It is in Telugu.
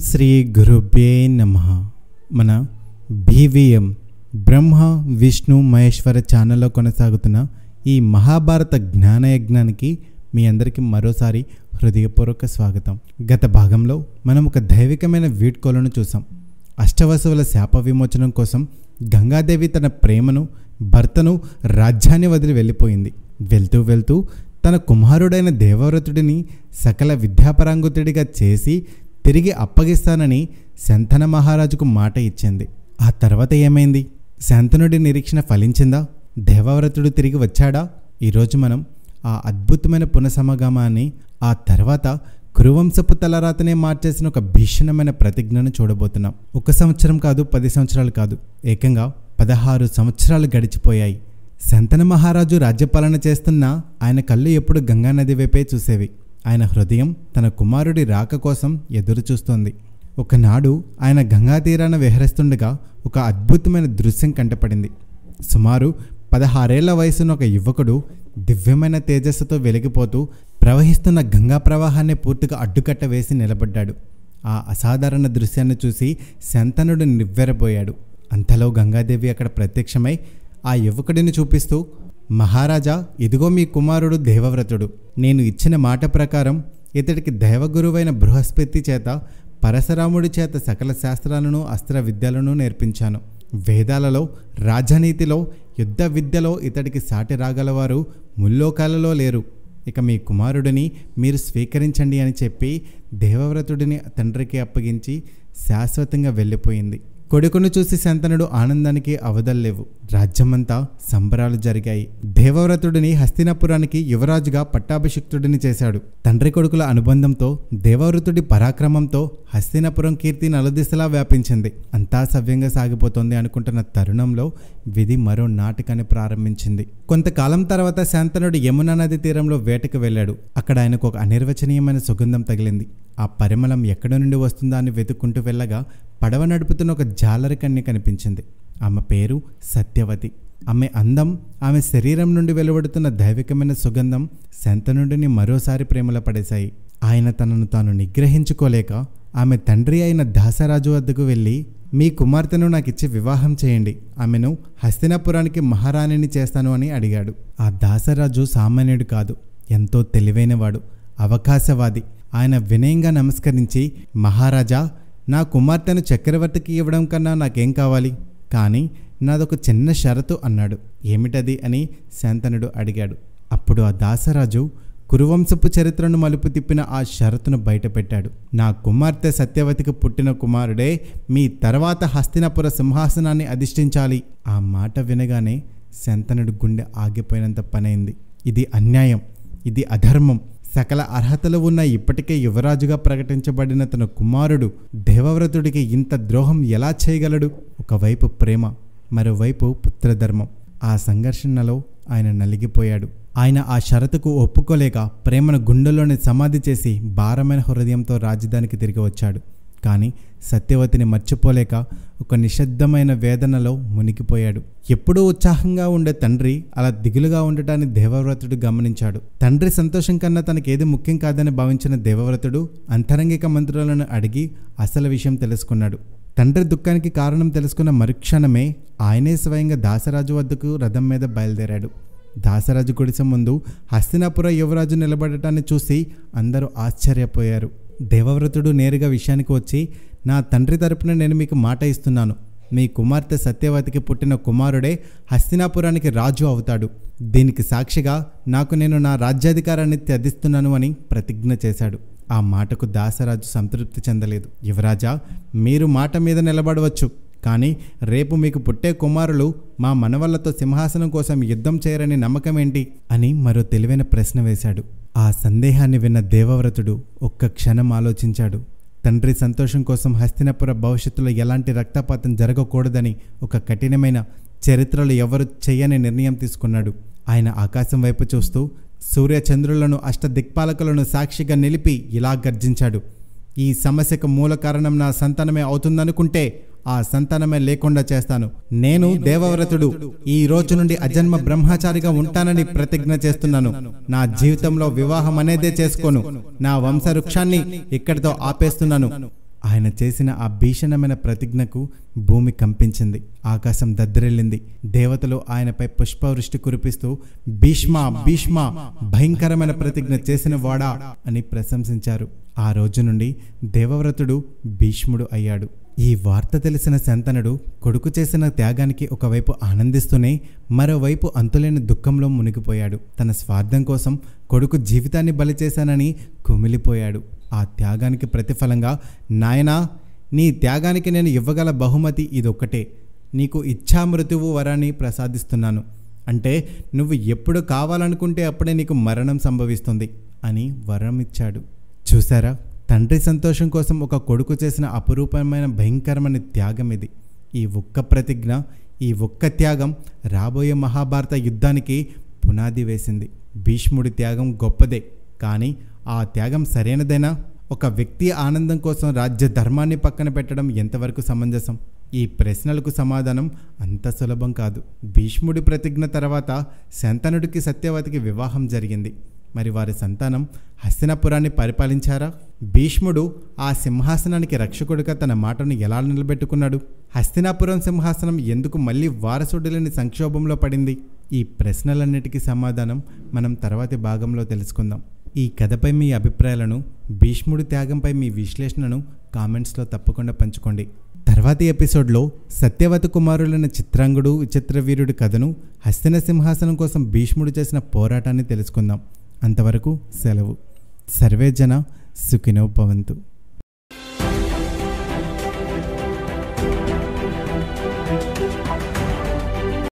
శ్రీ గురుభ్యే నమః. మన BVM బ్రహ్మ విష్ణు మహేశ్వర ఛానల్లో కొనసాగుతున్న ఈ మహాభారత జ్ఞానయజ్ఞానికి మీ అందరికీ మరోసారి హృదయపూర్వక స్వాగతం. గత భాగంలో మనం ఒక దైవికమైన వీడ్కోలను చూసాం. అష్టవసువుల శాప విమోచనం కోసం గంగాదేవి తన ప్రేమను, భర్తను, రాజ్యాన్ని వదిలి వెళ్ళిపోయింది. వెళ్తూ తన కుమారుడైన దేవవ్రతుడిని సకల విద్యాపరాంగుతుడిగా చేసి తిరిగి అప్పగిస్తానని శంతన మహారాజుకు మాట ఇచ్చింది. ఆ తర్వాత ఏమైంది? శంతనుడి నిరీక్షణ ఫలించిందా? దేవవ్రతుడు తిరిగి వచ్చాడా? ఈరోజు మనం ఆ అద్భుతమైన పునఃసమగమాన్ని, ఆ తర్వాత కురువంశపు తలరాతనే మార్చేసిన ఒక భీషణమైన ప్రతిజ్ఞను చూడబోతున్నాం. 1 సంవత్సరం కాదు, 10 సంవత్సరాలు కాదు, ఏకంగా 16 సంవత్సరాలు గడిచిపోయాయి. శంతన మహారాజు రాజ్యపాలన చేస్తున్న ఆయన కళ్ళు ఎప్పుడు గంగానది వైపే చూసేవి. ఆయన హృదయం తన కుమారుడి రాక కోసం ఎదురు చూస్తోంది. ఒకనాడు ఆయన గంగా తీరాన విహరిస్తుండగా ఒక అద్భుతమైన దృశ్యం కంటపడింది. సుమారు 16 ఏళ్ల వయసున్న ఒక యువకుడు దివ్యమైన తేజస్సుతో వెలిగిపోతూ ప్రవహిస్తున్న గంగా ప్రవాహాన్ని పూర్తిగా అడ్డుకట్ట వేసి నిలబడ్డాడు. ఆ అసాధారణ దృశ్యాన్ని చూసి శంతనుడు నివ్వెరపోయాడు. అంతలో గంగాదేవి అక్కడ ప్రత్యక్షమై ఆ యువకుడిని చూపిస్తూ, మహారాజా, ఇదిగో మీ కుమారుడు దేవవ్రతుడు. నేను ఇచ్చిన మాట ప్రకారం ఇతడికి దైవగురువైన బృహస్పతి చేత, పరశురాముడి చేత సకల శాస్త్రాలను, అస్త్ర విద్యలను నేర్పించాను. వేదాలలో, రాజనీతిలో, యుద్ధ విద్యలో ఇతడికి సాటి రాగలవారు ముల్లోకాలలో లేరు. ఇక మీ కుమారుడిని మీరు స్వీకరించండి అని చెప్పి దేవవ్రతుడిని తండ్రికి అప్పగించి శాశ్వతంగా వెళ్ళిపోయింది. కొడుకును చూసి శంతనుడు ఆనందానికి అవధుల్లేవు. రాజ్యమంతా సంబరాలు జరిగాయి. దేవవ్రతుడిని హస్తినాపురానికి యువరాజుగా పట్టాభిషిక్తుడిని చేశాడు. తండ్రి కొడుకుల అనుబంధంతో, దేవవ్రతుడి పరాక్రమంతో హస్తినాపురం కీర్తి నలుదిశలా వ్యాపించింది. అంతా సవ్యంగా సాగిపోతోంది అనుకుంటున్న తరుణంలో విధి మరో నాటకాన్ని ప్రారంభించింది. కొంతకాలం తర్వాత శంతనుడు యమునా నది తీరంలో వేటకు వెళ్ళాడు. అక్కడ ఆయనకు ఒక అనిర్వచనీయమైన సుగంధం తగిలింది. ఆ పరిమళం ఎక్కడి నుండి వస్తుందా అని వెతుక్కుంటూ వెళ్ళగా పడవ నడుపుతున్న ఒక జాలరి కన్య కనిపించింది. ఆమె పేరు సత్యవతి. ఆమె అందం, ఆమె శరీరం నుండి వెలువడుతున్న దైవికమైన సుగంధం శంతనుడిని మరోసారి ప్రేమలో పడేశాయి. ఆయన తనను తాను నిగ్రహించుకోలేక ఆమె తండ్రి అయిన దాసరాజు వద్దకు వెళ్ళి, మీ కుమార్తెను నాకిచ్చి వివాహం చేయండి, ఆమెను హస్తినాపురానికి మహారాణిని చేస్తాను అని అడిగాడు. ఆ దాసరాజు సామాన్యుడు కాదు, ఎంతో తెలివైనవాడు, అవకాశవాది. ఆయన వినయంగా నమస్కరించి, మహారాజా, నా కుమార్తెను చక్రవర్తికి ఇవ్వడం కన్నా నాకేం కావాలి, కానీ నాదొక చిన్న షరతు అన్నాడు. ఏమిటది అని శంతనుడు అడిగాడు. అప్పుడు ఆ దాసరాజు కురువంశపు చరిత్రను మలుపు తిప్పిన ఆ షరతును బయటపెట్టాడు. నా కుమార్తె సత్యవతికి పుట్టిన కుమారుడే మీ తర్వాత హస్తినాపుర సింహాసనాన్ని అధిష్ఠించాలి. ఆ మాట వినగానే శంతనుడు గుండె ఆగిపోయినంత పనైంది. ఇది అన్యాయం, ఇది అధర్మం. సకల అర్హతలు ఉన్న ఇప్పటికే యువరాజుగా ప్రకటించబడిన తన కుమారుడు దేవవ్రతుడికి ఇంత ద్రోహం ఎలా చేయగలడు? ఒకవైపు ప్రేమ, మరోవైపు పుత్రధర్మం. ఆ సంఘర్షణలో ఆయన నలిగిపోయాడు. ఆయన ఆ షరతుకు ఒప్పుకోలేక ప్రేమను గుండెల్లోనే సమాధి చేసి భారమైన హృదయంతో రాజధానికి తిరిగి వచ్చాడు. కానీ సత్యవతిని మర్చిపోలేక ఒక నిశ్శబ్దమైన వేదనలో మునిగిపోయాడు. ఎప్పుడూ ఉత్సాహంగా ఉండే తండ్రి అలా దిగులుగా ఉండటాన్ని దేవవ్రతుడు గమనించాడు. తండ్రి సంతోషం కన్నా తనకేది ముఖ్యం కాదని భావించిన దేవవ్రతుడు అంతరంగిక మంత్రులను అడిగి అసలు విషయం తెలుసుకున్నాడు. తండ్రి దుఃఖానికి కారణం తెలుసుకున్న మరుక్షణమే ఆయనే స్వయంగా దాసరాజు వద్దకు రథం మీద బయలుదేరాడు. దాసరాజు గుడిసె ముందు హస్తినాపుర యువరాజు నిలబడటాన్ని చూసి అందరూ ఆశ్చర్యపోయారు. దేవవ్రతుడు నేరుగా విషయానికి వచ్చి, నా తండ్రి తరపున నేను మీకు మాట ఇస్తున్నాను. మీ కుమార్తె సత్యవతికి పుట్టిన కుమారుడే హస్తినాపురానికి రాజు అవుతాడు. దీనికి సాక్షిగా నేను నా రాజ్యాధికారాన్ని త్యజిస్తున్నాను అని ప్రతిజ్ఞ చేశాడు. ఆ మాటకు దాసరాజు సంతృప్తి చెందలేదు. యువరాజా, మీరు మాట మీద నిలబడవచ్చు, కానీ రేపు మీకు పుట్టే కుమారులు మా మనవళ్లతో సింహాసనం కోసం యుద్ధం చేయరని నమ్మకం ఏంటి అని మరో తెలివైన ప్రశ్న వేశాడు. ఆ సందేహాన్ని విన్న దేవవ్రతుడు ఒక్క క్షణం ఆలోచించాడు. తండ్రి సంతోషం కోసం హస్తినాపుర భవిష్యత్తులో ఎలాంటి రక్తపాతం జరగకూడదని ఒక కఠినమైన, చరిత్రలో ఎవరు చేయని నిర్ణయం తీసుకున్నాడు. ఆయన ఆకాశం వైపు చూస్తూ సూర్యచంద్రులను, అష్టదిక్పాలకులను సాక్షిగా నిలిపి ఇలా గర్జించాడు, ఈ సమస్యకు మూల కారణం నా సంతానమే అవుతుందనుకుంటే ఆ సంతానమే లేకుండా చేస్తాను. నేను దేవవ్రతుడు ఈ రోజు నుండి అజన్మ బ్రహ్మచారిగా ఉంటానని ప్రతిజ్ఞ చేస్తున్నాను. నా జీవితంలో వివాహం అనేదే చేసుకోను. నా వంశవృక్షాన్ని ఇక్కడితో ఆపేస్తున్నాను. ఆయన చేసిన ఆ భీషణమైన ప్రతిజ్ఞకు భూమి కంపించింది, ఆకాశం దద్దరిల్లింది. దేవతలు ఆయనపై పుష్పవృష్టి కురిపిస్తూ భీష్మ భీష్మ, భయంకరమైన ప్రతిజ్ఞ చేసిన వాడా అని ప్రశంసించారు. ఆ రోజు నుండి దేవవ్రతుడు భీష్ముడు అయ్యాడు. ఈ వార్త తెలిసిన శంతనుడు కొడుకు చేసిన త్యాగానికి ఒకవైపు ఆనందిస్తూనే మరోవైపు అంతులేని దుఃఖంలో మునిగిపోయాడు. తన స్వార్థం కోసం కొడుకు జీవితాన్ని బలి చేశానని కుమిలిపోయాడు. ఆ త్యాగానికి ప్రతిఫలంగా, నాయనా, నీ త్యాగానికి నేను ఇవ్వగల బహుమతి ఇదొక్కటే. నీకు ఇచ్ఛామృత్యువు వరాన్ని ప్రసాదిస్తున్నాను. అంటే నువ్వు ఎప్పుడు కావాలనుకుంటే అప్పుడే నీకు మరణం సంభవిస్తుంది అని వరం ఇచ్చాడు. చూసారా, తండ్రి సంతోషం కోసం ఒక కొడుకు చేసిన అపురూపమైన భయంకరమైన త్యాగం ఇది. ఈ ఒక్క ప్రతిజ్ఞ, ఈ ఒక్క త్యాగం రాబోయే మహాభారత యుద్ధానికి పునాది వేసింది. భీష్ముడి త్యాగం గొప్పదే, కానీ ఆ త్యాగం సరైనదేనా? ఒక వ్యక్తి ఆనందం కోసం రాజ్య ధర్మాన్ని పక్కన పెట్టడం ఎంతవరకు సమంజసం? ఈ ప్రశ్నలకు సమాధానం అంత సులభం కాదు. భీష్ముడి ప్రతిజ్ఞ తర్వాత శంతనుడికి సత్యవతికి వివాహం జరిగింది. మరి వారి సంతానం హస్తినాపురాన్ని పరిపాలించారా? భీష్ముడు ఆ సింహాసనానికి రక్షకుడిగా తన మాటను ఎలా నిలబెట్టుకున్నాడు? హస్తినాపురం సింహాసనం ఎందుకు మళ్ళీ వారసుడు లేని సంక్షోభంలో పడింది? ఈ ప్రశ్నలన్నిటికీ సమాధానం మనం తర్వాతి భాగంలో తెలుసుకుందాం. ఈ కథపై మీ అభిప్రాయాలను, భీష్ముడి త్యాగంపై మీ విశ్లేషణను కామెంట్స్లో తప్పకుండా పంచుకోండి. తర్వాతి ఎపిసోడ్లో సత్యవతి కుమారులైన చిత్రాంగుడు, విచిత్రవీరుడి కథను, హస్తిన సింహాసనం కోసం భీష్ముడు చేసిన పోరాటాన్ని తెలుసుకుందాం. అంతవరకు సెలవు. సర్వే జన సుఖినో భవంతు.